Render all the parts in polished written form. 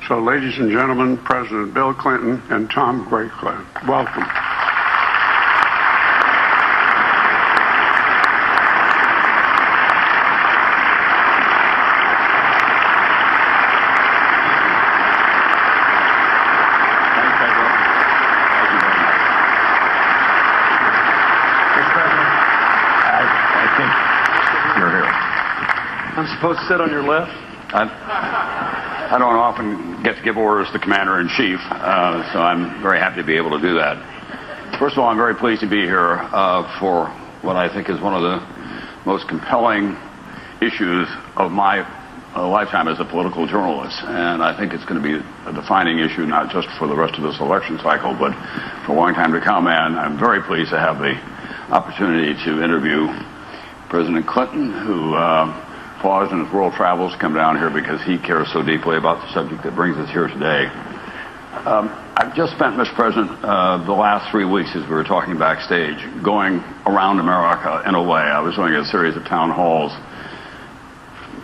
So, ladies and gentlemen, President Bill Clinton and Tom Brokaw, welcome. I'm supposed to sit on your left? I don't often get to give orders to Commander-in-Chief, so I'm very happy to be able to do that. First of all, I'm very pleased to be here for what I think is one of the most compelling issues of my lifetime as a political journalist. And I think it's going to be a defining issue not just for the rest of this election cycle, but for a long time to come. And I'm very pleased to have the opportunity to interview President Clinton, who paused in his world travels to come down here because he cares so deeply about the subject that brings us here today. I've just spent, Mr. President, the last 3 weeks, as we were talking backstage, going around America in a way. I was doing a series of town halls,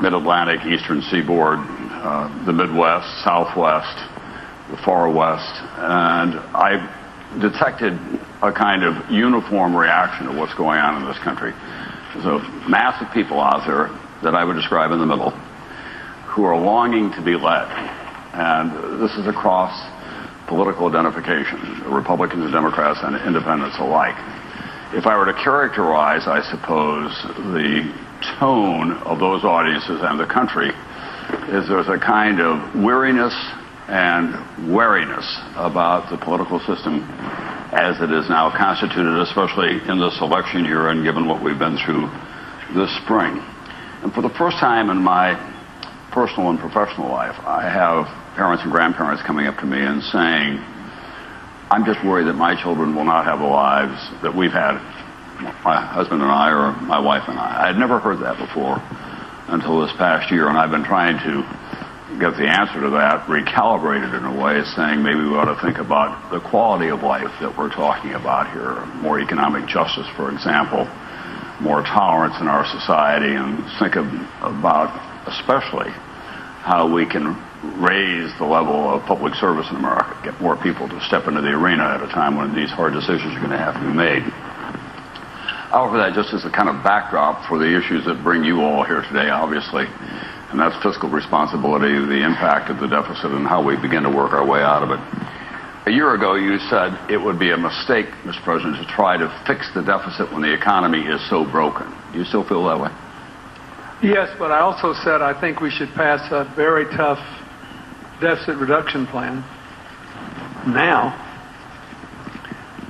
Mid-Atlantic, Eastern Seaboard, the Midwest, Southwest, the Far West, and I detected a kind of uniform reaction to what's going on in this country. There's a mass of people out there that I would describe in the middle who are longing to be led. And this is across political identification, Republicans and Democrats and independents alike. If I were to characterize, I suppose, the tone of those audiences and the country, is there's a kind of weariness and wariness about the political system as it is now constituted, especially in this election year and given what we've been through this spring. And for the first time in my personal and professional life, I have parents and grandparents coming up to me and saying, I'm just worried that my children will not have the lives that we've had, my husband and I, or my wife and I. I had never heard that before until this past year, and I've been trying to get the answer to that recalibrated in a way, saying maybe we ought to think about the quality of life that we're talking about here, more economic justice, for example, more tolerance in our society, and think about especially how we can raise the level of public service in America, get more people to step into the arena at a time when these hard decisions are going to have to be made. I offer that just as a kind of backdrop for the issues that bring you all here today, obviously, and that's fiscal responsibility, the impact of the deficit, and how we begin to work our way out of it. A year ago, you said it would be a mistake, Mr. President, to try to fix the deficit when the economy is so broken. Do you still feel that way? Yes, but I also said I think we should pass a very tough deficit reduction plan now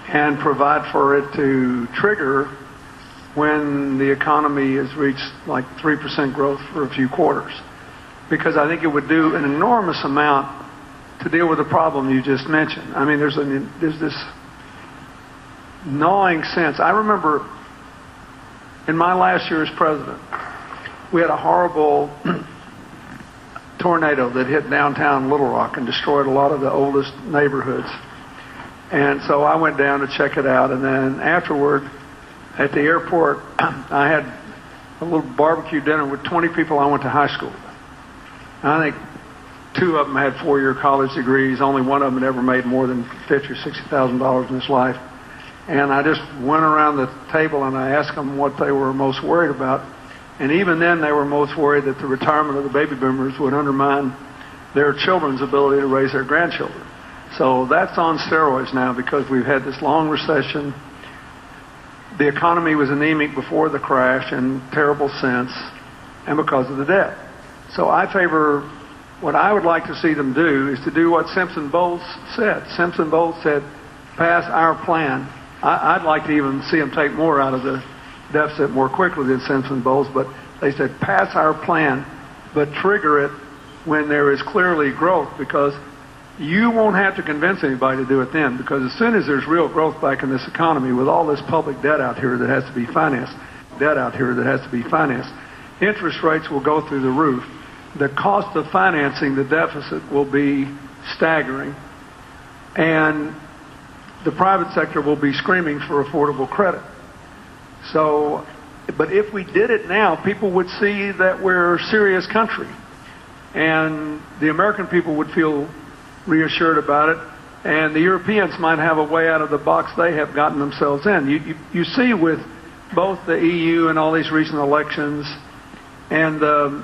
and provide for it to trigger when the economy has reached like 3% growth for a few quarters. Because I think it would do an enormous amount to deal with the problem you just mentioned. I mean, there's this gnawing sense. I remember in my last year as president, we had a horrible tornado that hit downtown Little Rock and destroyed a lot of the oldest neighborhoods. And so I went down to check it out, and then afterward, at the airport, I had a little barbecue dinner with 20 people I went to high school with. I think 2 of them had 4-year college degrees. Only one of them had ever made more than $50,000 or $60,000 in his life. And I just went around the table and I asked them what they were most worried about. And even then, they were most worried that the retirement of the baby boomers would undermine their children's ability to raise their grandchildren. So that's on steroids now because we've had this long recession. The economy was anemic before the crash in terrible sense, and because of the debt. So I favor, what I would like to see them do is to do what Simpson Bowles said. Simpson Bowles said, pass our plan. I'd like to even see them take more out of the deficit more quickly than Simpson Bowles, but they said, pass our plan, but trigger it when there is clearly growth, because you won't have to convince anybody to do it then, because as soon as there's real growth back in this economy with all this public debt out here that has to be financed, interest rates will go through the roof. The cost of financing the deficit will be staggering, and the private sector will be screaming for affordable credit. So, but if we did it now, people would see that we're a serious country. and the American people would feel reassured about it, and the Europeans might have a way out of the box they have gotten themselves in. You see with both the EU and all these recent elections and the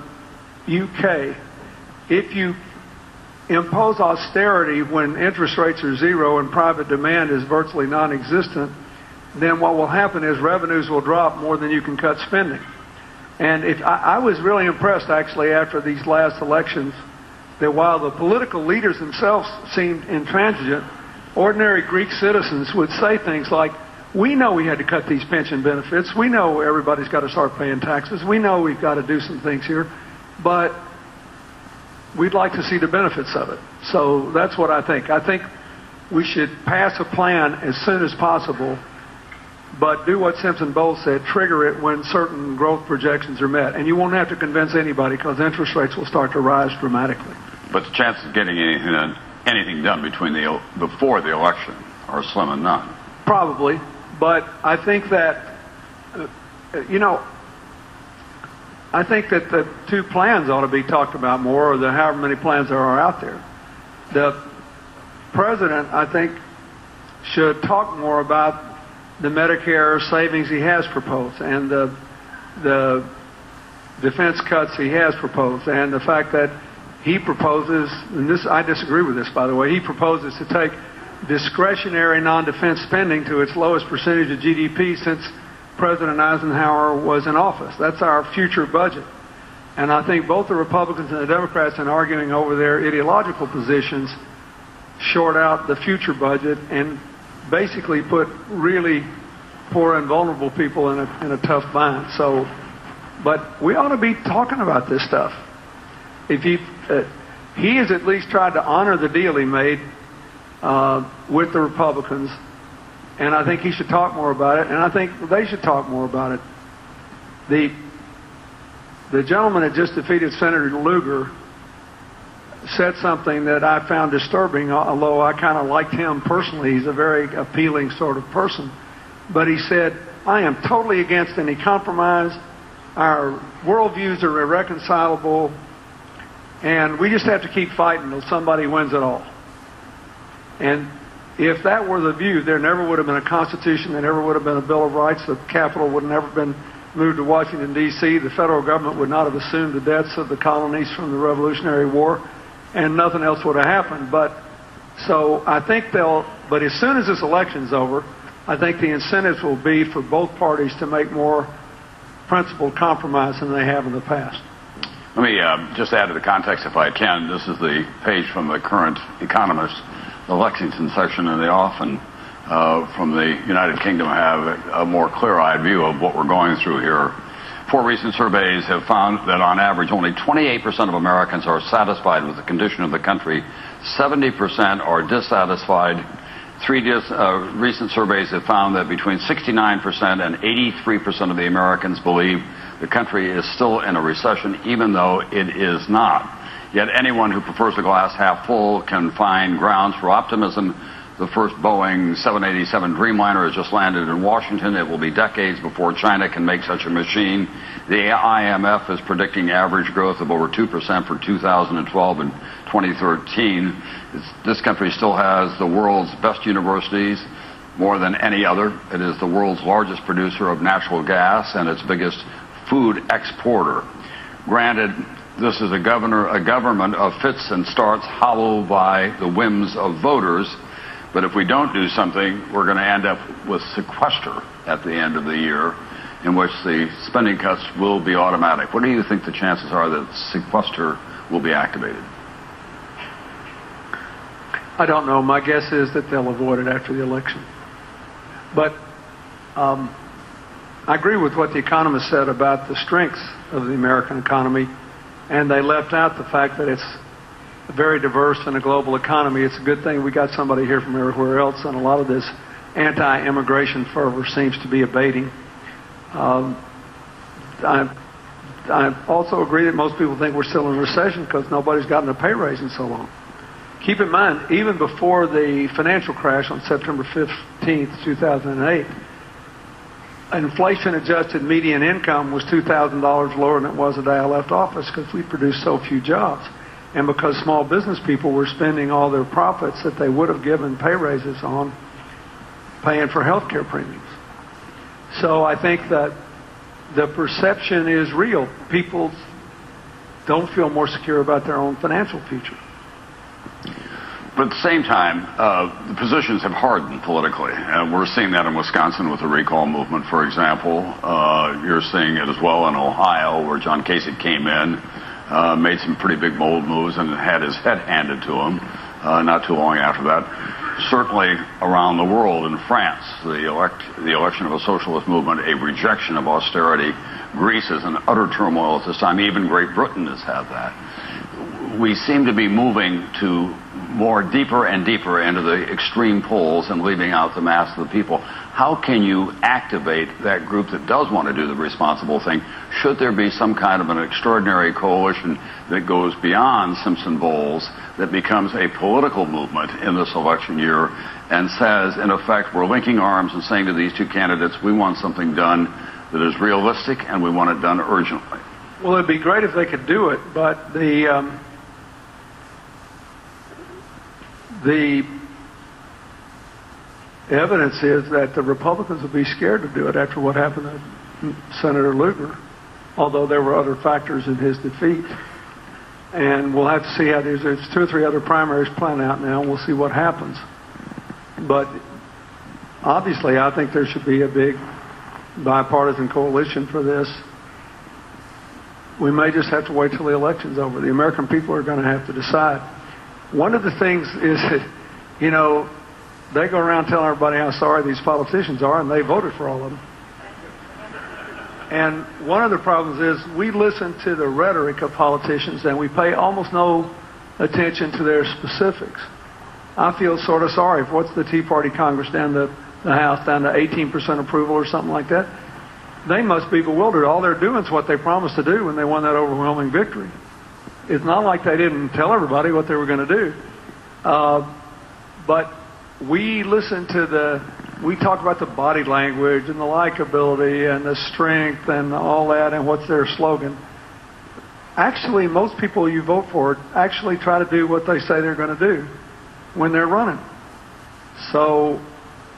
UK, if you impose austerity when interest rates are zero and private demand is virtually non-existent, then what will happen is revenues will drop more than you can cut spending. And I was really impressed, actually, after these last elections, that while the political leaders themselves seemed intransigent, ordinary Greek citizens would say things like, we know we had to cut these pension benefits, we know everybody's got to start paying taxes, we know we've got to do some things here, but we'd like to see the benefits of it. So that's what I think. I think we should pass a plan as soon as possible, but do what Simpson Bowles said, trigger it when certain growth projections are met. And you won't have to convince anybody because interest rates will start to rise dramatically. But the chances of getting anything done before the election are slim and none. Probably, but I think that, I think that the two plans ought to be talked about more, or the however many plans there are out there. The president, I think, should talk more about the Medicare savings he has proposed and the defense cuts he has proposed, and the fact that he proposes, and this I disagree with this, by the way, he proposes to take discretionary non-defense spending to its lowest percentage of GDP since President Eisenhower was in office. That's our future budget. And I think both the Republicans and the Democrats, in arguing over their ideological positions, short out the future budget and basically put really poor and vulnerable people in a tough bind. So, but we ought to be talking about this stuff. If he has at least tried to honor the deal he made with the Republicans, and I think he should talk more about it, and I think they should talk more about it. The gentleman that just defeated Senator Lugar said something that I found disturbing, although I kind of liked him personally. He's a very appealing sort of person. But he said, I am totally against any compromise. Our worldviews are irreconcilable, and we just have to keep fighting until somebody wins it all. And if that were the view, there never would have been a Constitution, there never would have been a Bill of Rights, the capital would have never been moved to Washington, D.C., the federal government would not have assumed the debts of the colonies from the Revolutionary War, and nothing else would have happened. But so I think but as soon as this election's over, I think the incentives will be for both parties to make more principled compromise than they have in the past. Let me just add to the context, if I can. This is the page from the Current Economist, the Lexington section, and they often, from the United Kingdom, have a more clear-eyed view of what we're going through here. 4 recent surveys have found that on average only 28% of Americans are satisfied with the condition of the country. 70% are dissatisfied. 3 recent surveys have found that between 69% and 83% of the Americans believe the country is still in a recession, even though it is not. Yet anyone who prefers the glass half full can find grounds for optimism. The first Boeing 787 Dreamliner has just landed in Washington. It will be decades before China can make such a machine. The IMF is predicting average growth of over 2% for 2012 and 2013. This country still has the world's best universities, more than any other. It is the world's largest producer of natural gas and its biggest food exporter. Granted, this is a government of fits and starts, hallowed by the whims of voters. But if we don't do something, we're going to end up with sequester at the end of the year, in which the spending cuts will be automatic. What do you think the chances are that sequester will be activated? I don't know. My guess is that they'll avoid it after the election. But I agree with what the economist said about the strengths of the American economy, and they left out the fact that it's very diverse in a global economy. It's a good thing we got somebody here from everywhere else, and a lot of this anti-immigration fervor seems to be abating. I also agree that most people think we're still in recession because nobody's gotten a pay raise in so long. Keep in mind, even before the financial crash on September 15th, 2008, inflation-adjusted median income was $2,000 lower than it was the day I left office because we produced so few jobs. and because small business people were spending all their profits that they would have given pay raises on paying for health care premiums. So I think that the perception is real. People don't feel more secure about their own financial future. But at the same time, the positions have hardened politically. We're seeing that in Wisconsin with the recall movement, for example. You're seeing it as well in Ohio, where John Kasich came in, made some pretty big bold moves, and had his head handed to him not too long after that. Certainly around the world, in France, the election of a socialist movement, a rejection of austerity. Greece is in utter turmoil at this time. Even Great Britain has had that. We seem to be moving to more deeper and deeper into the extreme poles and leaving out the mass of the people. How can you activate that group that does want to do the responsible thing? Should there be some kind of an extraordinary coalition that goes beyond Simpson-Bowles, that becomes a political movement in this election year and says, in effect, we're linking arms and saying to these two candidates, we want something done that is realistic and we want it done urgently? Well, it'd be great if they could do it, but the evidence is that the Republicans will be scared to do it after what happened to Senator Lugar, although there were other factors in his defeat. And we'll have to see how there's 2 or 3 other primaries planned out now, and we'll see what happens. But obviously, I think there should be a big bipartisan coalition for this. We may just have to wait till the election's over. The American people are going to have to decide. One of the things is that, you know, they go around telling everybody how sorry these politicians are, and they voted for all of them. And one of the problems is we listen to the rhetoric of politicians and we pay almost no attention to their specifics. I feel sort of sorry for what's the Tea Party Congress down the House down to 18% approval or something like that. They must be bewildered. All they're doing is what they promised to do when they won that overwhelming victory. It's not like they didn't tell everybody what they were going to do. But we listen to we talk about the body language and the likability and the strength and all that and what's their slogan. Actually, most people you vote for actually try to do what they say they're going to do when they're running. So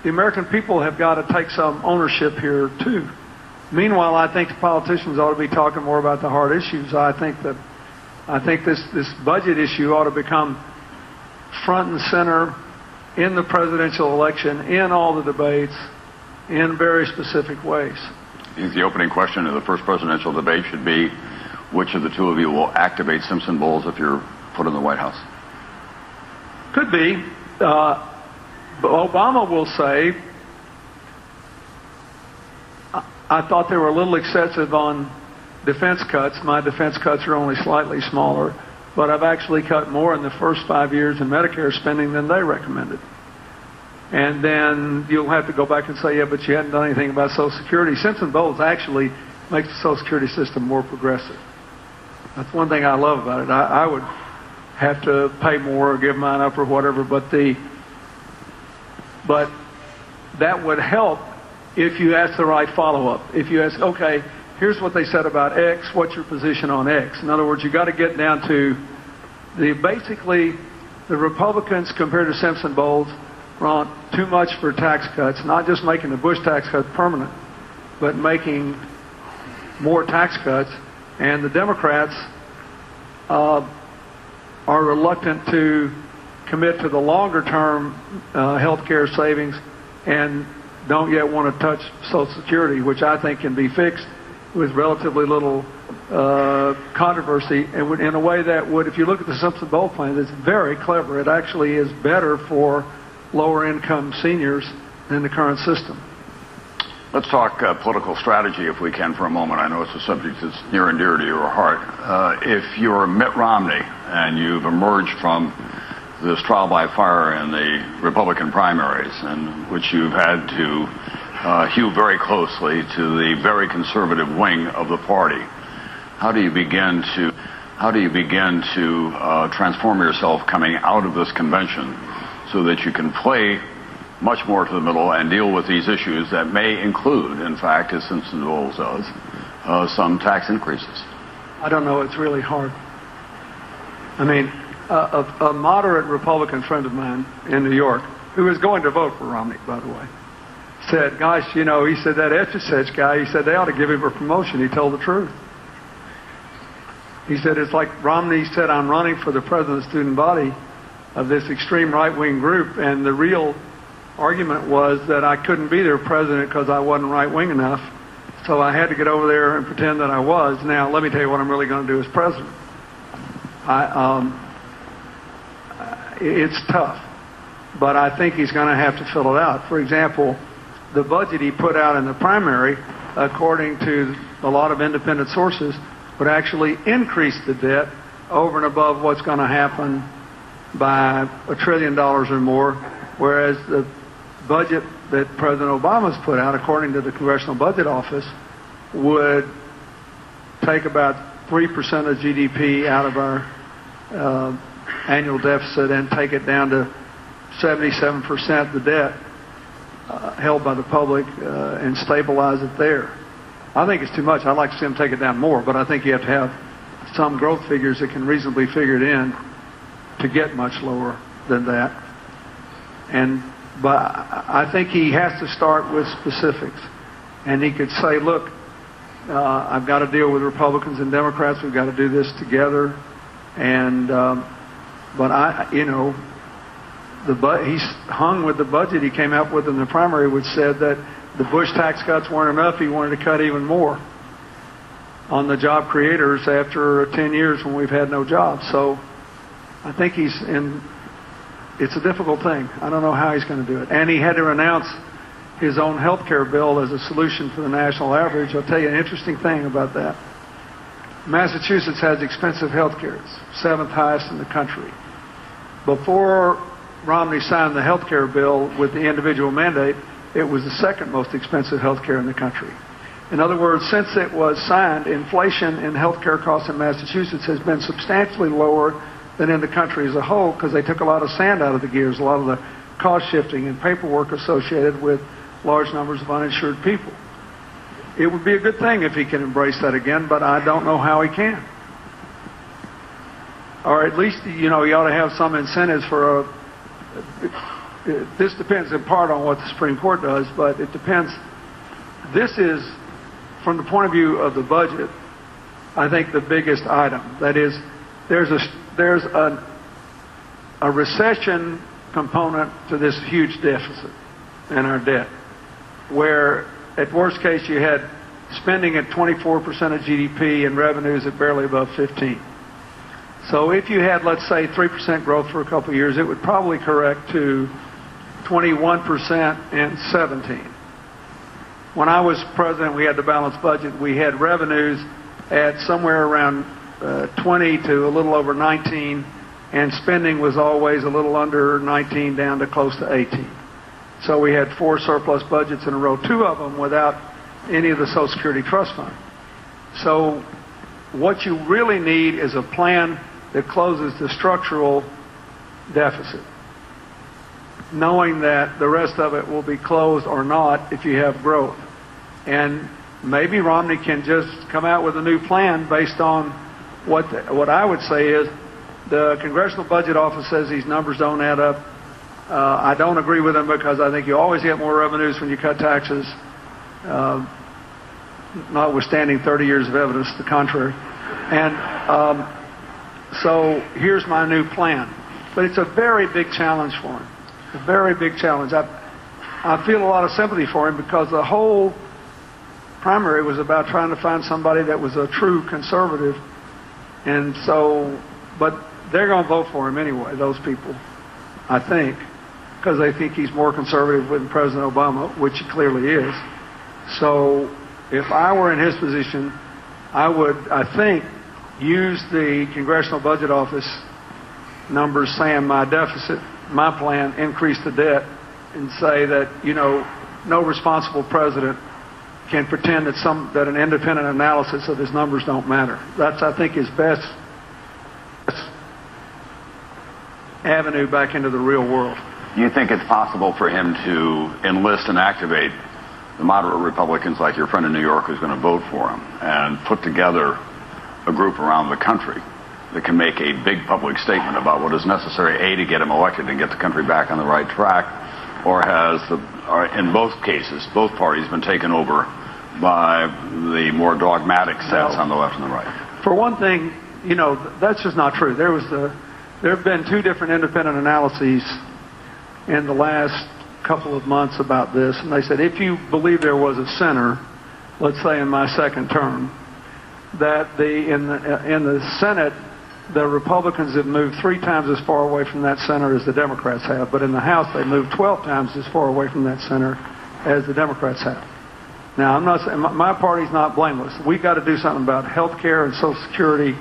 the American people have got to take some ownership here, too. Meanwhile, I think the politicians ought to be talking more about the hard issues. I think this budget issue ought to become front and center in the presidential election, in all the debates, in very specific ways. I think the opening question of the first presidential debate should be, which of the two of you will activate Simpson-Bowles if you're put in the White House? Could be. Obama will say, I thought they were a little excessive on defense cuts. My defense cuts are only slightly smaller, but I've actually cut more in the first 5 years in Medicare spending than they recommended. And then you'll have to go back and say, yeah, but you hadn't done anything about Social Security. Simpson-Bowles actually makes the Social Security system more progressive. That's one thing I love about it. I would have to pay more or give mine up or whatever, but that would help if you ask the right follow-up. If you ask, okay, here's what they said about X, what's your position on X? In other words, you got to get down to basically the Republicans compared to Simpson-Bowles want too much for tax cuts, not just making the Bush tax cut permanent, but making more tax cuts. And the Democrats are reluctant to commit to the longer-term health care savings and don't yet want to touch Social Security, which I think can be fixed with relatively little controversy, and in a way that would, if you look at the Simpson-Bowles plan, it's very clever. It actually is better for lower-income seniors than the current system. Let's talk political strategy, if we can, for a moment. I know it's a subject that's near and dear to your heart. If you're Mitt Romney and you've emerged from this trial by fire in the Republican primaries, in which you've had to hew very closely to the very conservative wing of the party, how do you begin to transform yourself coming out of this convention so that you can play much more to the middle and deal with these issues that may include, in fact, as Simpson-Bowles does, some tax increases? I don't know. It's really hard. I mean, a moderate Republican friend of mine in New York, who is going to vote for Romney, by the way, said, gosh, you know, he said, that Etchesich guy, he said, they ought to give him a promotion. He told the truth. He said, it's like Romney said, I'm running for the president of the student body of this extreme right-wing group, and the real argument was that I couldn't be their president because I wasn't right-wing enough, so I had to get over there and pretend that I was. Now, let me tell you what I'm really going to do as president. It's tough, but I think he's going to have to fill it out. For example, the budget he put out in the primary, according to a lot of independent sources, would actually increase the debt over and above what's going to happen by $1 trillion or more, whereas the budget that President Obama's put out, according to the Congressional Budget Office, would take about 3% of GDP out of our annual deficit and take it down to 77% of the debt held by the public and stabilize it there. I think it's too much. I'd like to see them take it down more, but I think you have to have some growth figures that can reasonably figure it in to get much lower than that. But I think he has to start with specifics. And he could say, look, I've got to deal with Republicans and Democrats. We've got to do this together. And but he's hung with the budget he came up with in the primary, which said that the Bush tax cuts weren't enough. He wanted to cut even more on the job creators after 10 years when we've had no jobs. So I think it's a difficult thing. I don't know how he's going to do it. And he had to announce his own health care bill as a solution for the national average. I'll tell you an interesting thing about that. Massachusetts has expensive health care. It's 7th highest in the country. Before Romney signed the health care bill with the individual mandate, it was the 2nd most expensive health care in the country. In other words, since it was signed, inflation in health care costs in Massachusetts has been substantially lower than in the country as a whole, because they took a lot of sand out of the gears, a lot of the cost shifting and paperwork associated with large numbers of uninsured people. It would be a good thing if he can embrace that again, but I don't know how he can. Or at least, you ought to have some incentives for this depends in part on what the Supreme Court does, but it depends. This is, from the point of view of the budget, I think the biggest item. That is, there's a recession component to this huge deficit in our debt, where at worst case you had spending at 24% of GDP and revenues at barely above 15%. So if you had, let's say, 3% growth for a couple of years, it would probably correct to 21% in 17. When I was president, we had the balanced budget. We had revenues at somewhere around 20 to a little over 19, and spending was always a little under 19 down to close to 18. So we had 4 surplus budgets in a row, 2 of them without any of the Social Security Trust Fund. So what you really need is a plan that closes the structural deficit, knowing that the rest of it will be closed or not if you have growth. And maybe Romney can just come out with a new plan based on what I would say is the Congressional Budget Office says these numbers don't add up. I don't agree with them because I think you always get more revenues when you cut taxes, notwithstanding 30 years of evidence to the contrary. And so here's my new plan. But it's a very big challenge for him. A very big challenge. I feel a lot of sympathy for him because the whole primary was about trying to find somebody that was a true conservative. And so, but they're going to vote for him anyway, those people, I think, because they think he's more conservative than President Obama, which he clearly is. So if I were in his position, I would, I think, use the Congressional Budget Office numbers saying my deficit, my plan, increase the debt, and say that, no responsible president can pretend that an independent analysis of his numbers don't matter. That's, I think, his best avenue back into the real world. Do you think it's possible for him to enlist and activate the moderate Republicans like your friend in New York who's going to vote for him and put together a group around the country that can make a big public statement about what is necessary, A, to get him elected and get the country back on the right track, or in both cases, both parties been taken over by the more dogmatic sets on the left and the right? For one thing, that's just not true. There have been two different independent analyses in the last couple of months about this, and they said if you believe there was a center, let's say in my second term, that in the Senate, the Republicans have moved 3 times as far away from that center as the Democrats have, but in the House they moved 12 times as far away from that center as the Democrats have. Now, I'm not saying my party's not blameless. We've got to do something about health care and Social Security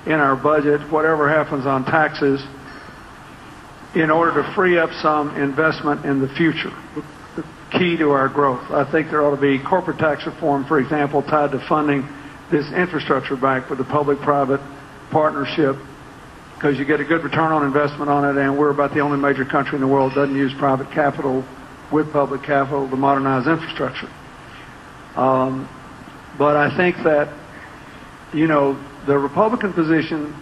in our budget, whatever happens on taxes, in order to free up some investment in the future, the key to our growth. I think there ought to be corporate tax reform, for example, tied to funding this infrastructure bank with a public-private partnership, because you get a good return on investment on it, and we're about the only major country in the world that doesn't use private capital with public capital to modernize infrastructure. But I think that, the Republican position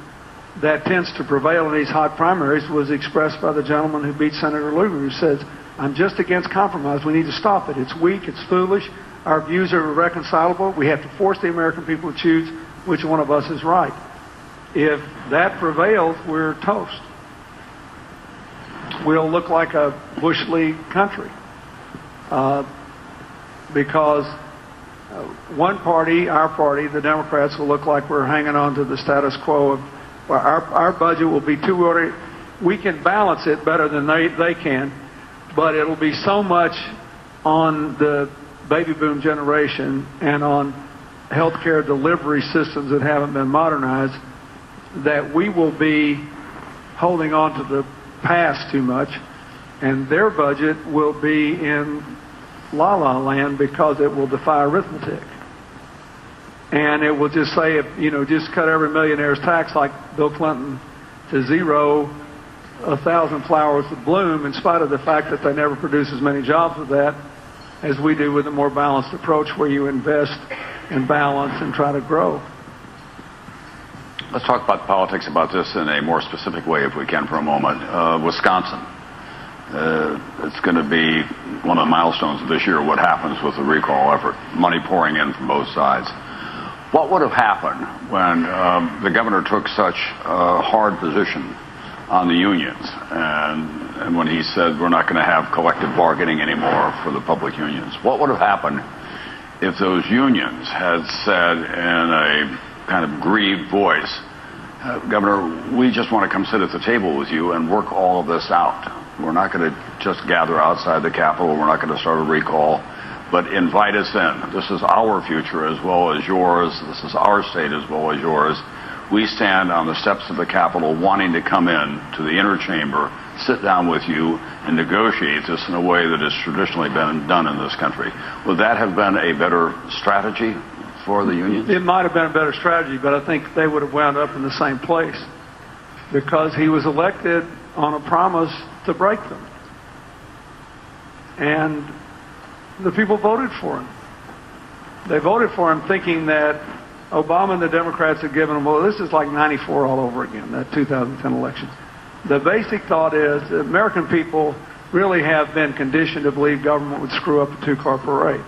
that tends to prevail in these hot primaries was expressed by the gentleman who beat Senator Lugar, who says, I'm just against compromise. We need to stop it. It's weak. It's foolish. Our views are irreconcilable. We have to force the American people to choose which one of us is right. If that prevails, we're toast. We'll look like a Bush League country. Because one party, our party, the Democrats, will look like we're hanging on to the status quo of our budget will be we can balance it better than they can, but it'll be so much on the baby boom generation and on healthcare delivery systems that haven't been modernized that we will be holding on to the past too much, and their budget will be in la-la land because it will defy arithmetic. And it will just say, just cut every millionaire's tax like Bill Clinton to zero 1,000 flowers that bloom, in spite of the fact that they never produce as many jobs with that as we do with a more balanced approach where you invest and balance and try to grow. Let's talk about politics about this in a more specific way, if we can, for a moment. Wisconsin. It's going to be one of the milestones of this year, what happens with the recall effort, money pouring in from both sides. What would have happened when the governor took such a hard position on the unions and when he said we're not going to have collective bargaining anymore for the public unions? What would have happened if those unions had said in a kind of grieved voice, Governor, we just want to come sit at the table with you and work all of this out. We're not going to just gather outside the Capitol. We're not going to start a recall, but invite us in. This is our future as well as yours. This is our state as well as yours. We stand on the steps of the Capitol wanting to come in to the inner chamber, sit down with you, and negotiate this in a way that has traditionally been done in this country. Would that have been a better strategy for the unions? It might have been a better strategy, but I think they would have wound up in the same place because he was elected on a promise to break them. And the people voted for him. They voted for him thinking that Obama and the Democrats had given him, well, this is like 94 all over again, that 2010 election. The basic thought is the American people really have been conditioned to believe government would screw up a two-car parade.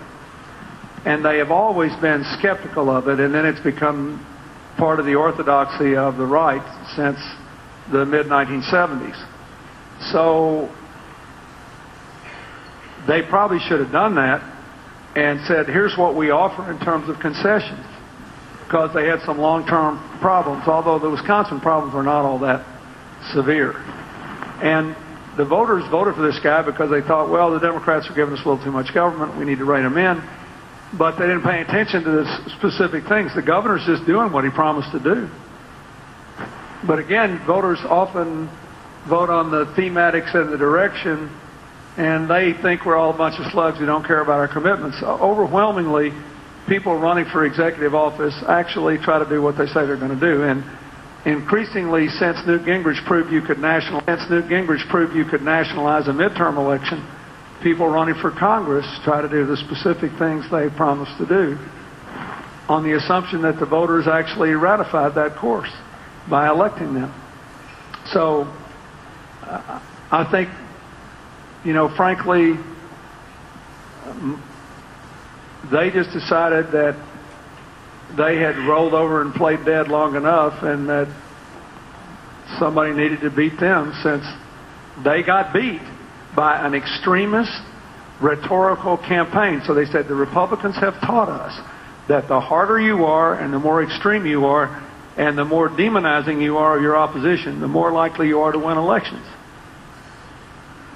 And they have always been skeptical of it, and then it's become part of the orthodoxy of the right since the mid-1970s. So they probably should have done that and said, here's what we offer in terms of concessions, because they had some long-term problems, although the Wisconsin problems were not all that severe. And the voters voted for this guy because they thought, well, the Democrats are giving us a little too much government, we need to rein them in. But they didn't pay attention to the specific things. The governor's just doing what he promised to do. But again, voters often vote on the thematics and the direction, and they think we're all a bunch of slugs who don't care about our commitments. Overwhelmingly, people running for executive office actually try to do what they say they're going to do. And increasingly, since Newt Gingrich proved you could nationalize a midterm election, people running for Congress try to do the specific things they promised to do on the assumption that the voters actually ratified that course. by electing them. So I think, frankly, they just decided that they had rolled over and played dead long enough, and that somebody needed to beat them, since they got beat by an extremist rhetorical campaign. So they said, the Republicans have taught us that the harder you are and the more extreme you are and the more demonizing you are of your opposition, the more likely you are to win elections.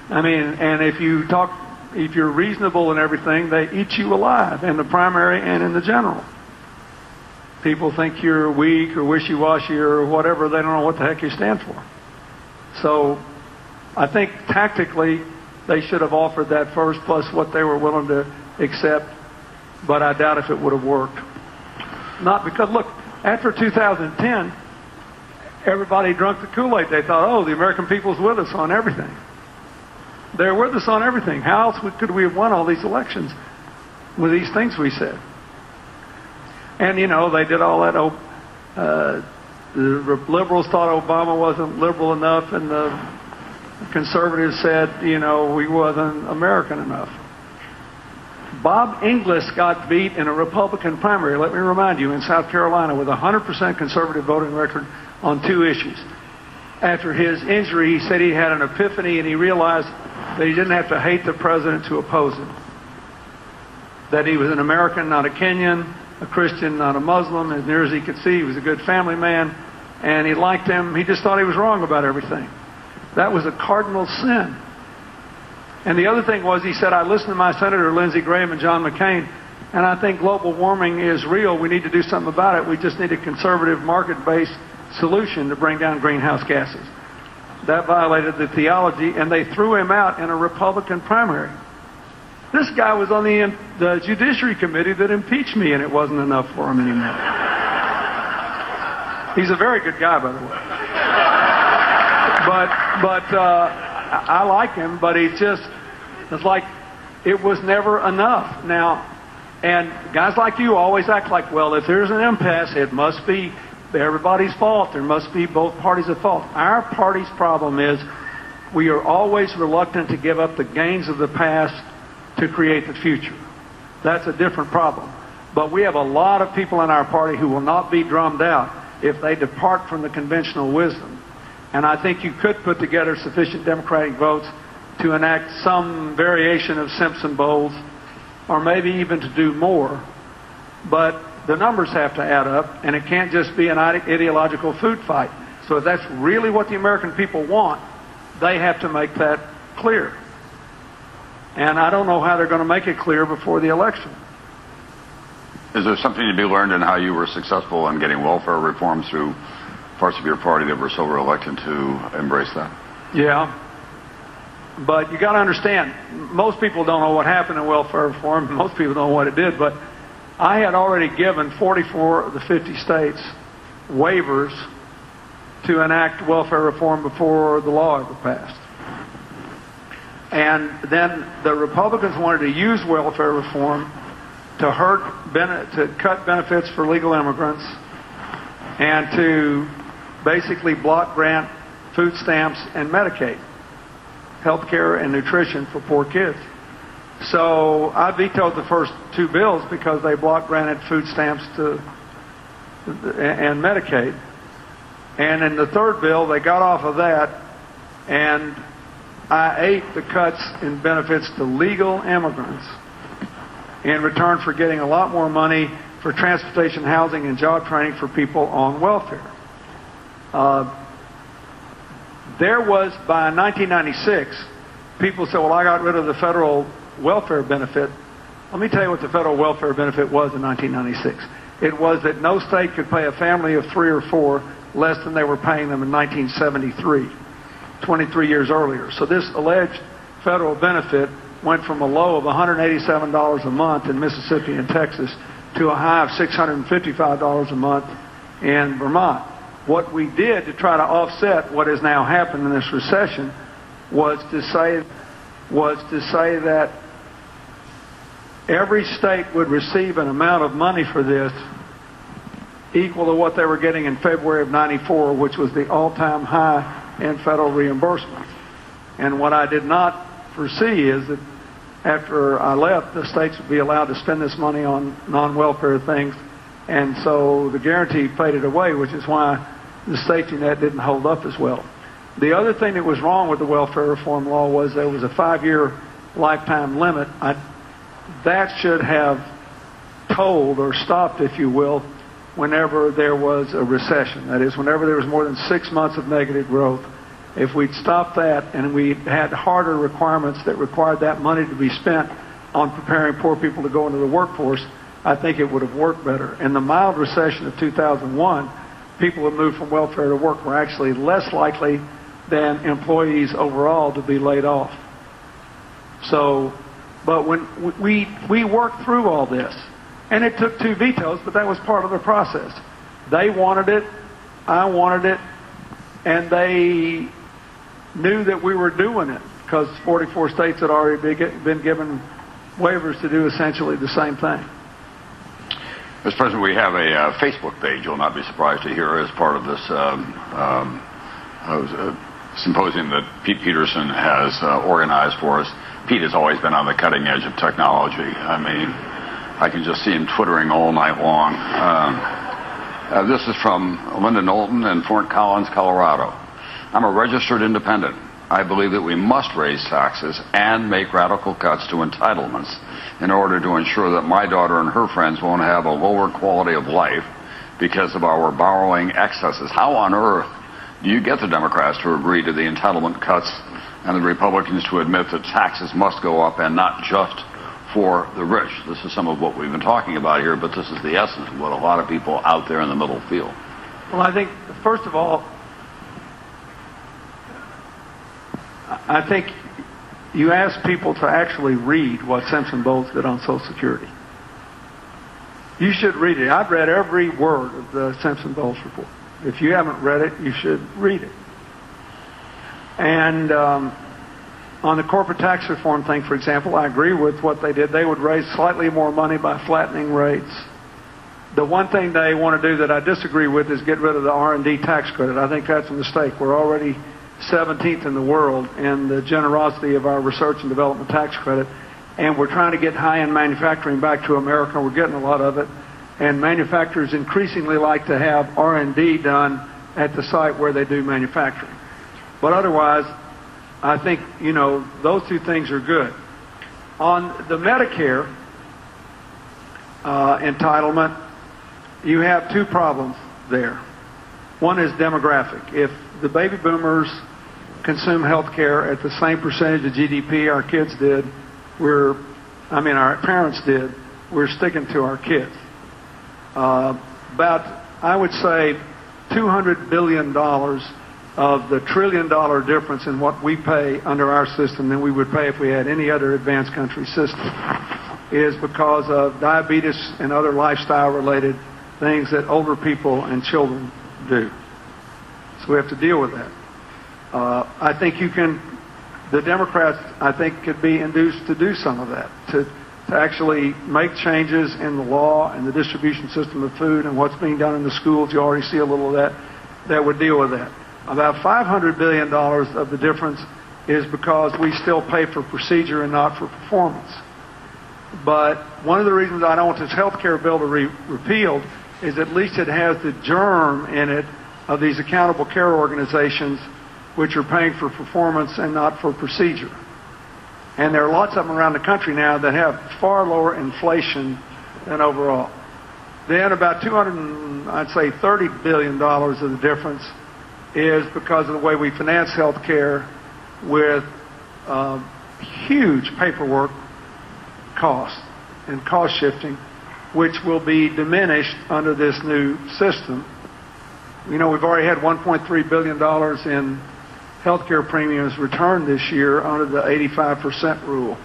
I mean, and if you're reasonable and everything, they eat you alive in the primary and in the general. People think you're weak or wishy-washy or whatever. They don't know what the heck you stand for. So I think tactically they should have offered that first, plus what they were willing to accept, but I doubt if it would have worked. Not because, look, after 2010, everybody drank the Kool-Aid. They thought, oh, the American people's with us on everything. They're with us on everything. How else could we have won all these elections with these things we said? And, they did all that. The liberals thought Obama wasn't liberal enough, and the conservatives said, he wasn't American enough. Bob Inglis got beat in a Republican primary, let me remind you, in South Carolina with a 100% conservative voting record on 2 issues. After his injury, he said he had an epiphany, and he realized that he didn't have to hate the president to oppose him. That he was an American, not a Kenyan, a Christian, not a Muslim. As near as he could see, he was a good family man, and he liked him. He just thought he was wrong about everything. That was a cardinal sin. And the other thing was, he said, I listened to my Senator Lindsey Graham and John McCain, and I think global warming is real. We need to do something about it. We just need a conservative, market-based solution to bring down greenhouse gases. That violated the theology, and they threw him out in a Republican primary. This guy was on the Judiciary Committee that impeached me, and it wasn't enough for him anymore. He's a very good guy, by the way. But I like him, but it's like it was never enough. Now, and guys like you always act like, well, if there's an impasse, it must be everybody's fault. There must be both parties at fault. Our party's problem is we are always reluctant to give up the gains of the past to create the future. That's a different problem. But we have a lot of people in our party who will not be drummed out if they depart from the conventional wisdom. And I think you could put together sufficient Democratic votes to enact some variation of Simpson Bowles, or maybe even to do more. But the numbers have to add up, and it can't just be an ideological food fight. So if that's really what the American people want, they have to make that clear. And I don't know how they're going to make it clear before the election. Is there something to be learned in how you were successful in getting welfare reform through parts of your party that were so reluctant to embrace that? Yeah. But you got to understand, most people don't know what happened in welfare reform. Most people don't know what it did. But I had already given 44 of the 50 states waivers to enact welfare reform before the law ever passed. And then the Republicans wanted to use welfare reform to cut benefits for legal immigrants and to basically block grant food stamps and Medicaid, health care and nutrition for poor kids. So I vetoed the first 2 bills because they block granted food stamps and Medicaid. And in the 3rd bill, they got off of that, and I ate the cuts in benefits to legal immigrants in return for getting a lot more money for transportation, housing, and job training for people on welfare. There was, by 1996, people said, well, I got rid of the federal welfare benefit. Let me tell you what the federal welfare benefit was in 1996. It was that no state could pay a family of 3 or 4 less than they were paying them in 1973. 23 years earlier. So this alleged federal benefit went from a low of $187 a month in Mississippi and Texas to a high of $655 a month in Vermont. What we did to try to offset what has now happened in this recession was to say that every state would receive an amount of money for this equal to what they were getting in February of '94, which was the all-time high in federal reimbursements. And what I did not foresee is that after I left, the states would be allowed to spend this money on non-welfare things, and so the guarantee faded away, which is why the safety net didn't hold up as well. The other thing that was wrong with the welfare reform law was there was a 5-year lifetime limit. That should have told or stopped, if you will, whenever there was a recession. That is, whenever there was more than 6 months of negative growth. If we'd stopped that and we had harder requirements that required that money to be spent on preparing poor people to go into the workforce, I think it would have worked better. In the mild recession of 2001, people who moved from welfare to work were actually less likely than employees overall to be laid off. So, but when we worked through all this, and it took 2 vetoes, but that was part of the process. They wanted it, I wanted it, and they knew that we were doing it because 44 states had already been given waivers to do essentially the same thing. Mr. President, we have a Facebook page, you'll not be surprised to hear, as part of this symposium that Pete Peterson has organized for us. Pete has always been on the cutting edge of technology. I mean, I can just see him twittering all night long. This is from Linda Knowlton in Fort Collins, Colorado. I'm a registered independent. I believe that we must raise taxes and make radical cuts to entitlements in order to ensure that my daughter and her friends won't have a lower quality of life because of our borrowing excesses. How on earth do you get the Democrats to agree to the entitlement cuts and the Republicans to admit that taxes must go up and not just for the rich? This is some of what we've been talking about here, but this is the essence of what a lot of people out there in the middle feel. Well, I think, first of all, I think you ask people to actually read what Simpson Bowles did on Social Security. You should read it. I've read every word of the Simpson Bowles report. If you haven't read it, you should read it. And on the corporate tax reform thing, for example, I agree with what they did. They would raise slightly more money by flattening rates. The one thing they want to do that I disagree with is get rid of the R&D tax credit. I think that's a mistake. We're already 17th in the world in the generosity of our research and development tax credit, and we're trying to get high-end manufacturing back to America. We're getting a lot of it, and manufacturers increasingly like to have R&D done at the site where they do manufacturing. But otherwise, I think, those 2 things are good. On the Medicare entitlement, you have 2 problems there. One is demographic. If the baby boomers consume health care at the same percentage of GDP our kids did, our parents did, we're sticking to our kids. About, I would say, $200 billion of the $1 trillion difference in what we pay under our system than we would pay if we had any other advanced country system is because of diabetes and other lifestyle-related things that older people and children do. So we have to deal with that. I think the Democrats, I think, could be induced to do some of that, to actually make changes in the law and the distribution system of food and what's being done in the schools. You already see a little of that would deal with that. About $500 billion of the difference is because we still pay for procedure and not for performance. But one of the reasons I don't want this health care bill to be repealed is at least it has the germ in it of these accountable care organizations which are paying for performance and not for procedure. And there are lots of them around the country now that have far lower inflation than overall. Then about $30 billion of the difference is because of the way we finance health care with huge paperwork costs and cost shifting, which will be diminished under this new system. We've already had $1.3 billion in health care premiums returned this year under the 85% rule.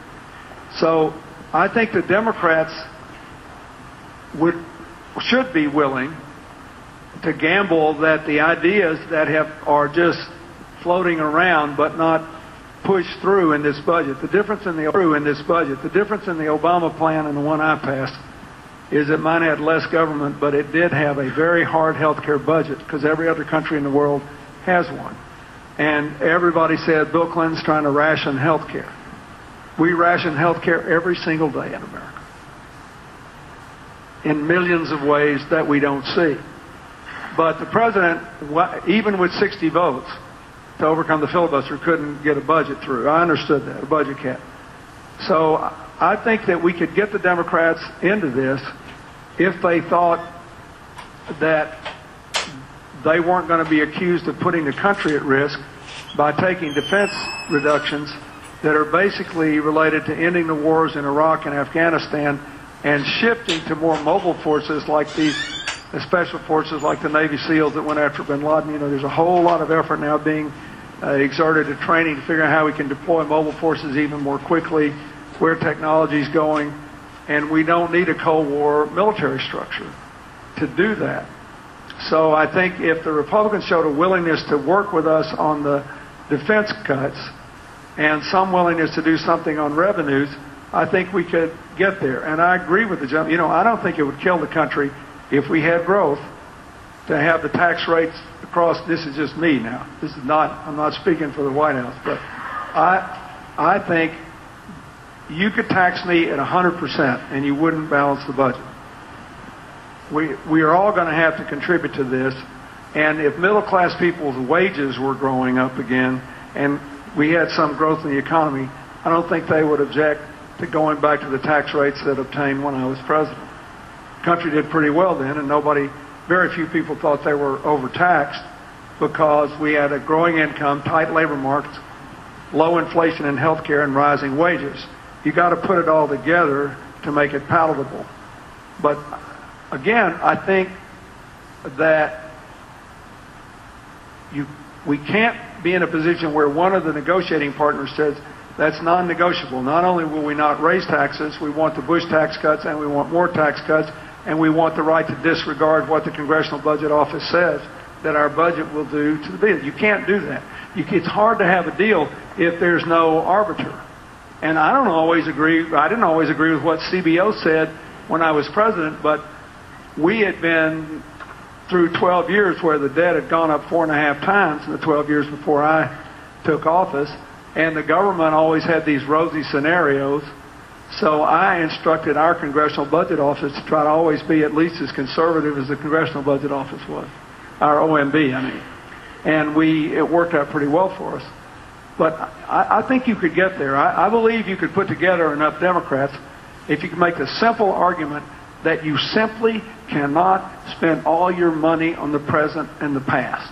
So I think the Democrats should be willing to gamble that the ideas that are just floating around but not pushed through in this budget, the difference in the Obama plan and the one I passed is it might have less government, but it did have a very hard health care budget because every other country in the world has one. And everybody said Bill Clinton's trying to ration health care. We ration health care every single day in America in millions of ways that we don't see. But the president, even with 60 votes to overcome the filibuster, couldn't get a budget through. I understood that, a budget cap. So I think that we could get the Democrats into this if they thought that they weren't going to be accused of putting the country at risk by taking defense reductions that are basically related to ending the wars in Iraq and Afghanistan and shifting to more mobile forces like these special forces like the Navy SEALs that went after bin Laden. You know, there's a whole lot of effort now being exerted to training to figure out how we can deploy mobile forces even more quickly, where technology's going, and we don't need a Cold War military structure to do that. So I think if the Republicans showed a willingness to work with us on the defense cuts and some willingness to do something on revenues, I think we could get there. And I agree with the gentleman. You know, I don't think it would kill the country if we had growth to have the tax rates across. This is just me now. This is not, I'm not speaking for the White House, but I think you could tax me at 100% and you wouldn't balance the budget. We are all going to have to contribute to this. And if middle-class people's wages were growing up again and we had some growth in the economy, I don't think they would object to going back to the tax rates that obtained when I was president. The country did pretty well then, and very few people thought they were overtaxed because we had a growing income, tight labor markets, low inflation in health care, and rising wages. You got to put it all together to make it palatable. But again, I think that we can't be in a position where one of the negotiating partners says that's non-negotiable. Not only will we not raise taxes, we want the Bush tax cuts and we want more tax cuts, and we want the right to disregard what the Congressional Budget Office says that our budget will do to the bill. You can't do that. It's hard to have a deal if there's no arbiter. And I didn't always agree with what CBO said when I was president, but we had been through 12 years where the debt had gone up 4.5 times in the 12 years before I took office, and the government always had these rosy scenarios. So I instructed our Congressional Budget Office to try to always be at least as conservative as the Congressional Budget Office was, our OMB, I mean. And it worked out pretty well for us. But I think you could get there. I believe you could put together enough Democrats if you could make the simple argument that you simply cannot spend all your money on the present and the past.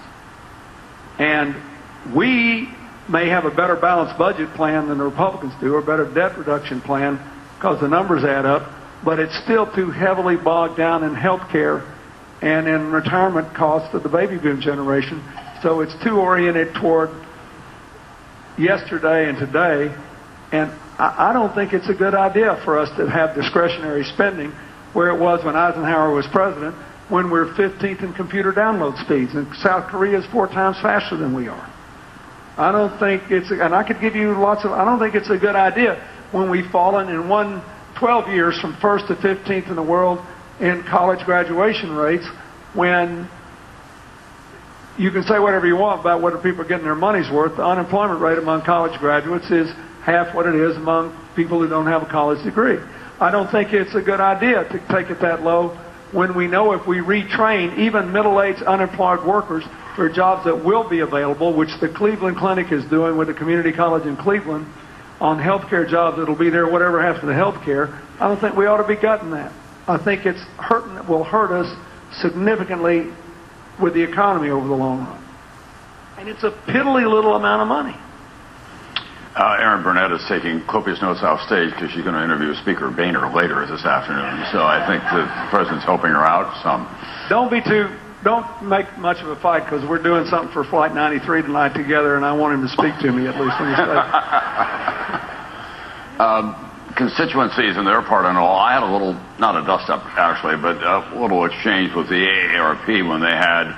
And we may have a better balanced budget plan than the Republicans do, or a better debt reduction plan, because the numbers add up, but it's still too heavily bogged down in health care and in retirement costs of the baby boom generation. So it's too oriented toward yesterday and today, and I don't think it's a good idea for us to have discretionary spending where it was when Eisenhower was president, when we're 15th in computer download speeds, and South Korea is 4 times faster than we are. I don't think and I could give you I don't think it's a good idea when we've fallen in 12 years from 1st to 15th in the world in college graduation rates, when you can say whatever you want about whether people are getting their money's worth. The unemployment rate among college graduates is half what it is among people who don't have a college degree. I don't think it's a good idea to take it that low when we know if we retrain even middle-aged unemployed workers for jobs that will be available, which the Cleveland Clinic is doing with the community college in Cleveland on healthcare jobs that'll be there whatever happens to the healthcare. I don't think we ought to be gutting that. I think it will hurt us significantly with the economy over the long run. And it's a piddly little amount of money. Erin Burnett is taking copious notes off stage because she's going to interview Speaker Boehner later this afternoon. So I think the president's helping her out some. Don't make much of a fight, because we're doing something for Flight 93 tonight together, and I want him to speak to me at least when he stays. Constituencies and their part and all. I had a little, not a dust-up actually, but a little exchange with the AARP when they had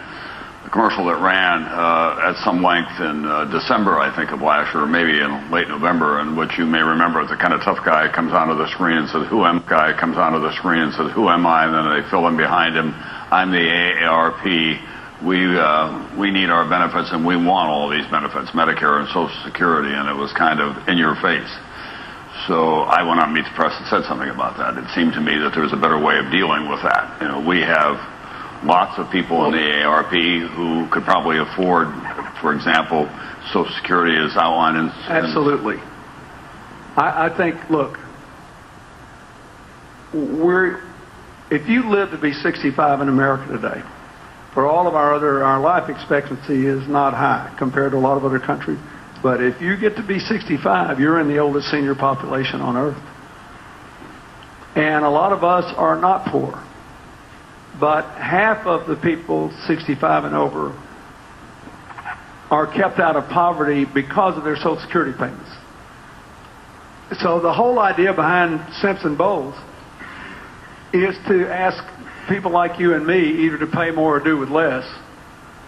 commercial that ran at some length in December, I think, of last year, or maybe in late November, in which you may remember the kind of tough guy comes onto the screen and says, "Who am I?" Comes onto the screen and says, "Who am I?" And then they fill in behind him, "I'm the AARP. We need our benefits, and we want all these benefits, Medicare and Social Security," and it was kind of in your face. So I went on Meet the Press and said something about that. It seemed to me that there was a better way of dealing with that. You know, we have lots of people in the AARP who could probably afford, for example, Social Security as outlined in... Absolutely. I think, look, if you live to be 65 in America today, for all of our life expectancy is not high compared to a lot of other countries. But if you get to be 65, you're in the oldest senior population on earth. And a lot of us are not poor. But half of the people 65 and over are kept out of poverty because of their Social Security payments. So the whole idea behind Simpson-Bowles is to ask people like you and me either to pay more or do with less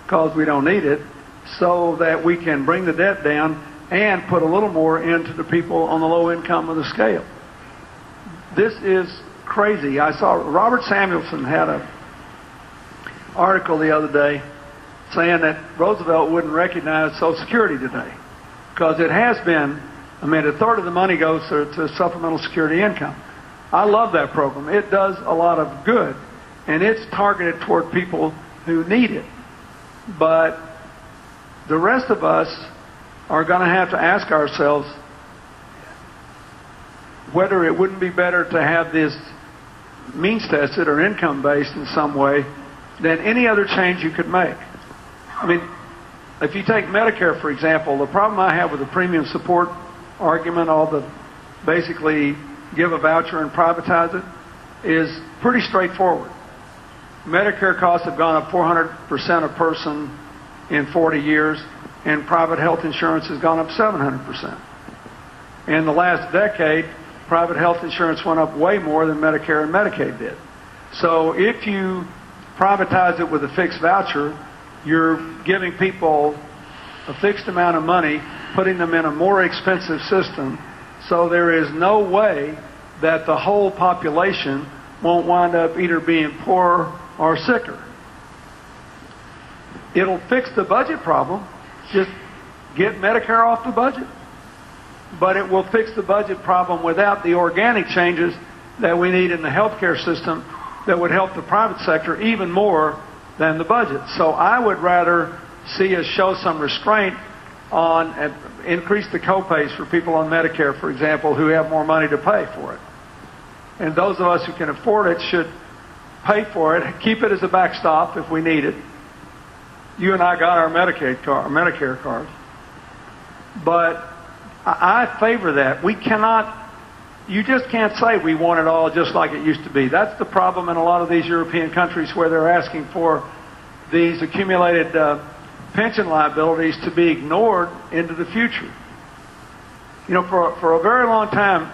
because we don't need it, so that we can bring the debt down and put a little more into the people on the low income of the scale. This is crazy. I saw Robert Samuelson had an article the other day saying that Roosevelt wouldn't recognize Social Security today because it has been, a third of the money goes to supplemental security income. I love that program. It does a lot of good, and it's targeted toward people who need it. But the rest of us are going to have to ask ourselves whether it wouldn't be better to have this means tested or income based in some way than any other change you could make. If you take Medicare, for example, the problem I have with the premium support argument, basically give a voucher and privatize it, is pretty straightforward. Medicare costs have gone up 400% a person in 40 years, and private health insurance has gone up 700%. In the last decade, private health insurance went up way more than Medicare and Medicaid did. So if you privatize it with a fixed voucher, you're giving people a fixed amount of money, putting them in a more expensive system, so there is no way that the whole population won't wind up either being poorer or sicker. It'll fix the budget problem. Just get Medicare off the budget. But it will fix the budget problem without the organic changes that we need in the healthcare system that would help the private sector even more than the budget. So I would rather see us show some restraint on and increase the copays for people on Medicare, for example, who have more money to pay for it. And those of us who can afford it should pay for it, keep it as a backstop if we need it. You and I got our Medicare cards. But I favor that. You just can't say we want it all just like it used to be. That's the problem in a lot of these European countries where they're asking for these accumulated pension liabilities to be ignored into the future. For a very long time,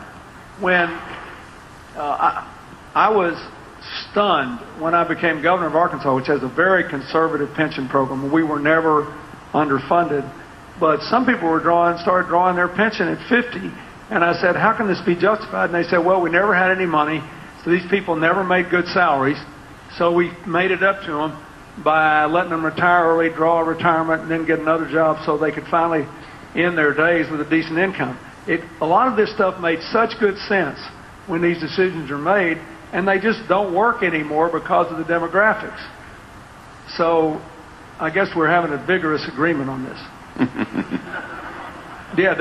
when I was stunned when I became governor of Arkansas, which has a very conservative pension program. We were never underfunded, but some people started drawing their pension at 50, and I said, how can this be justified? And they said, well, we never had any money, so these people never made good salaries, so we made it up to them by letting them retire early, draw a retirement, and then get another job so they could finally end their days with a decent income. A lot of this stuff made such good sense when these decisions are made, and they just don't work anymore because of the demographics. So I guess we're having a vigorous agreement on this. Yeah,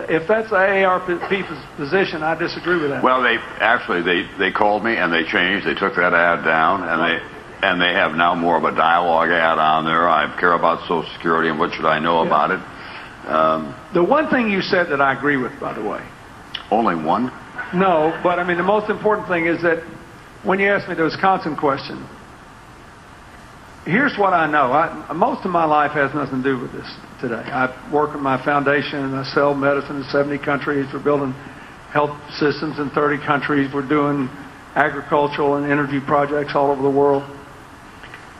if that's the AARP's position, I disagree with that. Well, they called me and they changed. They took that ad down, and they have now more of a dialogue ad on there. I care about Social Security and what should I know about it. The one thing you said that I agree with, by the way. Only one? No, but the most important thing is that when you asked me the Wisconsin question, here's what I know. Most of my life has nothing to do with this today. I work in my foundation and I sell medicine in 70 countries. We're building health systems in 30 countries. We're doing agricultural and energy projects all over the world.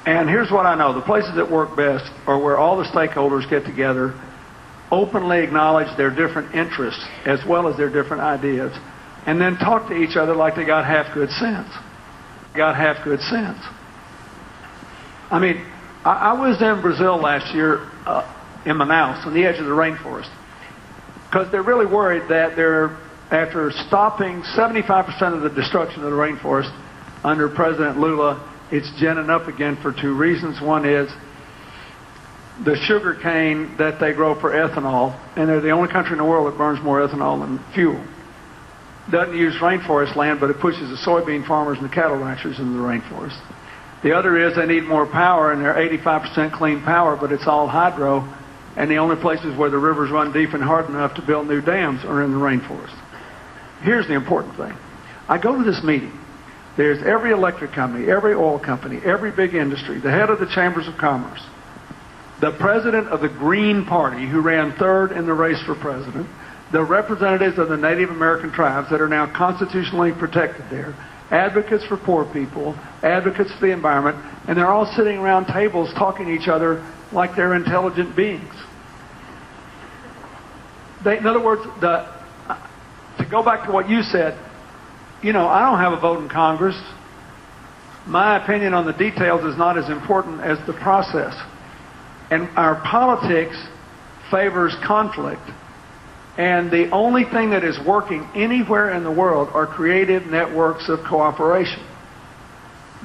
And here's what I know. The places that work best are where all the stakeholders get together, openly acknowledge their different interests as well as their different ideas, and then talk to each other like they got half good sense. I mean, I was in Brazil last year in Manaus, on the edge of the rainforest, because they're really worried that after stopping 75% of the destruction of the rainforest under President Lula, it's ginning up again for two reasons. One is the sugar cane that they grow for ethanol, and they're the only country in the world that burns more ethanol than fuel. Doesn't use rainforest land, but it pushes the soybean farmers and the cattle ranchers into the rainforest. The other is they need more power, and they're 85% clean power, but it's all hydro, and the only places where the rivers run deep and hard enough to build new dams are in the rainforest. Here's the important thing. I go to this meeting. There's every electric company, every oil company, every big industry, the head of the chambers of commerce, the president of the Green Party, who ran third in the race for president, the representatives of the Native American tribes that are now constitutionally protected there, advocates for poor people, advocates for the environment, and they're all sitting around tables talking to each other like they're intelligent beings. In other words, to go back to what you said, you know, I don't have a vote in Congress. My opinion on the details is not as important as the process. And our politics favors conflict. And the only thing that is working anywhere in the world are creative networks of cooperation.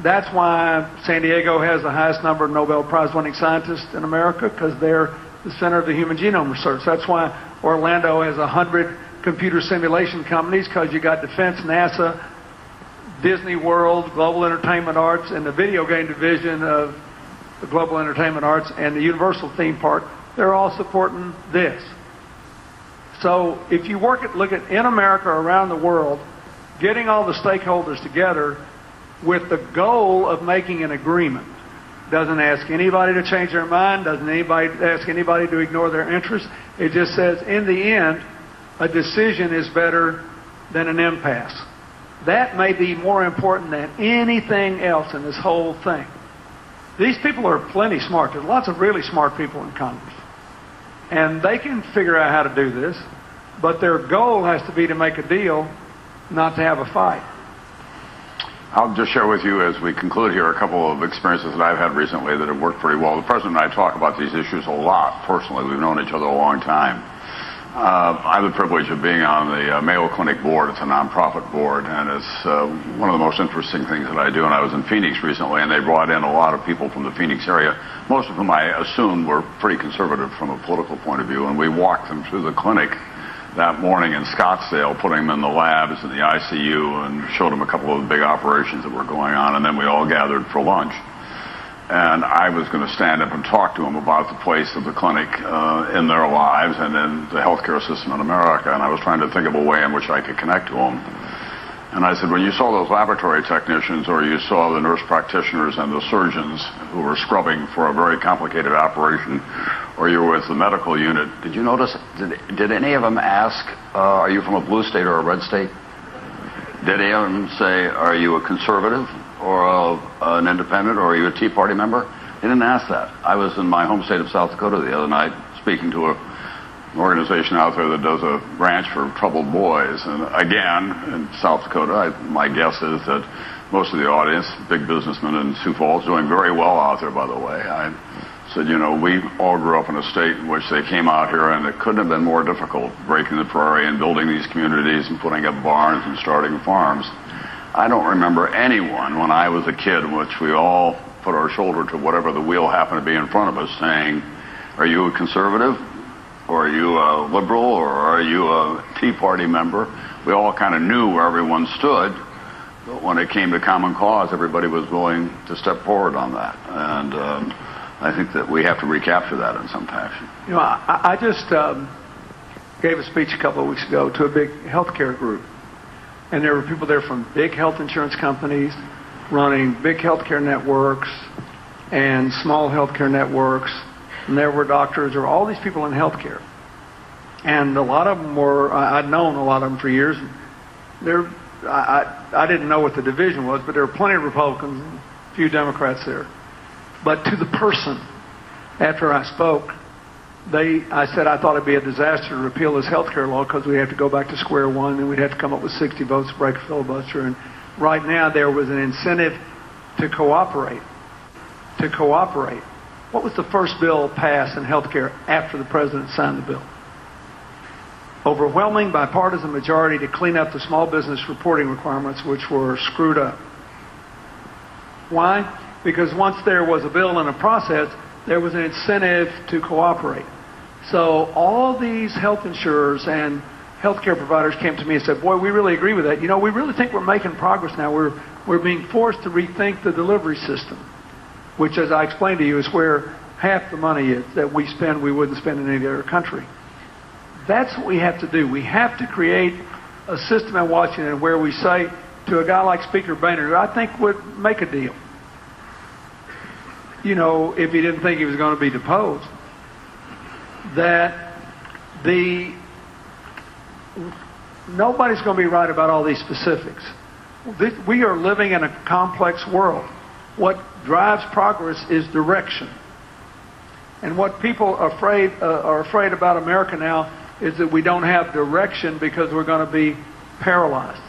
That's why San Diego has the highest number of Nobel Prize-winning scientists in America, because they're the center of the human genome research. That's why Orlando has 100 computer simulation companies, because you got Defense, NASA, Disney World, Global Entertainment Arts, and the video game division of the Global Entertainment Arts and the Universal theme park. They're all supporting this. So if you look at in America or around the world, getting all the stakeholders together with the goal of making an agreement. Doesn't ask anybody to change their mind, doesn't ask anybody to ignore their interests. It just says, in the end, a decision is better than an impasse. That may be more important than anything else in this whole thing. These people are plenty smart. There's lots of really smart people in Congress. And they can figure out how to do this, but their goal has to be to make a deal, not to have a fight. I'll just share with you as we conclude here a couple of experiences that I've had recently that have worked pretty well. The President and I talk about these issues a lot personally. We've known each other a long time. I have the privilege of being on the Mayo Clinic board. It's a nonprofit board, and it's one of the most interesting things that I do. And I was in Phoenix recently, and they brought in a lot of people from the Phoenix area, most of whom I assumed were pretty conservative from a political point of view. And we walked them through the clinic that morning in Scottsdale, putting them in the labs in the ICU, and showed them a couple of the big operations that were going on. And then we all gathered for lunch. And I was going to stand up and talk to them about the place of the clinic in their lives and in the healthcare system in America. And I was trying to think of a way in which I could connect to them. And I said, when you saw those laboratory technicians, or you saw the nurse practitioners and the surgeons who were scrubbing for a very complicated operation, or you were with the medical unit, did you notice, did any of them ask, are you from a blue state or a red state? Did any of them say, are you a conservative or an independent, or are you a Tea Party member? They didn't ask that. I was in my home state of South Dakota the other night speaking to an organization out there that does a ranch for troubled boys. And again, in South Dakota, my guess is that most of the audience, big businessmen in Sioux Falls, doing very well out there, by the way. I said, you know, we all grew up in a state in which they came out here, and it couldn't have been more difficult breaking the prairie and building these communities and putting up barns and starting farms. I don't remember anyone when I was a kid in which we all put our shoulder to whatever the wheel happened to be in front of us saying, are you a conservative? Or are you a liberal? Or are you a Tea Party member? We all kind of knew where everyone stood. But when it came to common cause, everybody was willing to step forward on that. And I think that we have to recapture that in some fashion. You know, I just gave a speech a couple of weeks ago to a big healthcare group. And there were people there from big health insurance companies running big healthcare networks and small healthcare networks. And there were doctors, there were all these people in healthcare. And a lot of them were, I'd known a lot of them for years. I didn't know what the division was, but there were plenty of Republicans and a few Democrats there. But to the person, after I spoke, I said I thought it'd be a disaster to repeal this health care law because we'd have to go back to square one and we'd have to come up with 60 votes to break a filibuster. And right now there was an incentive to cooperate. To cooperate. What was the first bill passed in health care after the president signed the bill? Overwhelming bipartisan majority to clean up the small business reporting requirements, which were screwed up. Why? Because once there was a bill in a process, there was an incentive to cooperate. So all these health insurers and healthcare providers came to me and said, boy, we really agree with that. You know, we really think we're making progress now. We're being forced to rethink the delivery system, which, as I explained to you, is where half the money is that we spend we wouldn't spend in any other country. That's what we have to do. We have to create a system in Washington where we say to a guy like Speaker Boehner, who I think would make a deal, you know, if he didn't think he was going to be deposed, that nobody's going to be right about all these specifics. We are living in a complex world. What drives progress is direction. And what people are afraid about America now is that we don't have direction because we're going to be paralyzed.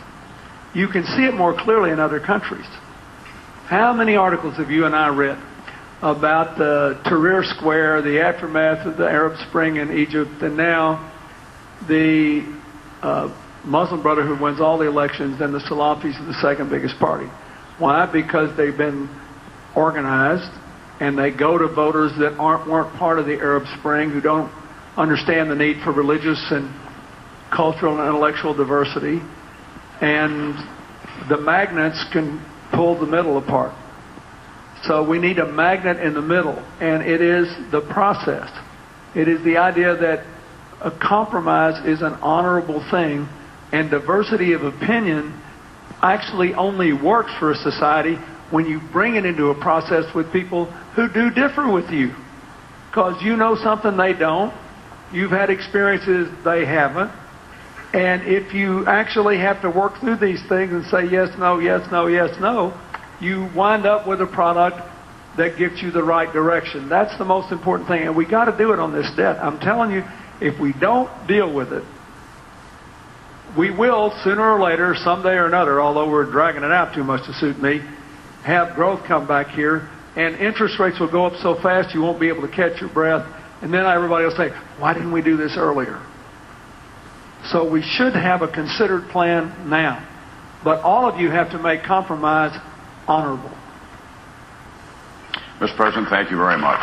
You can see it more clearly in other countries. How many articles have you and I read about the Tahrir Square, the aftermath of the Arab Spring in Egypt, and now the Muslim Brotherhood wins all the elections, and the Salafis are the second biggest party? Why? Because they've been organized, and they go to voters that weren't part of the Arab Spring, who don't understand the need for religious and cultural and intellectual diversity, and the magnets can pull the middle apart. So we need a magnet in the middle, and it is the process. It is the idea that a compromise is an honorable thing, and diversity of opinion actually only works for a society when you bring it into a process with people who do differ with you. Because you know something they don't. You've had experiences they haven't. And if you actually have to work through these things and say yes, no, yes, no, yes, no, you wind up with a product that gets you the right direction. That's the most important thing. And we got to do it on this debt. I'm telling you, if we don't deal with it, we will, sooner or later, someday or another, although we're dragging it out too much to suit me, have growth come back here, and interest rates will go up so fast you won't be able to catch your breath, and then everybody will say, why didn't we do this earlier? So we should have a considered plan now. But all of you have to make compromise honorable. Mr. President, thank you very much.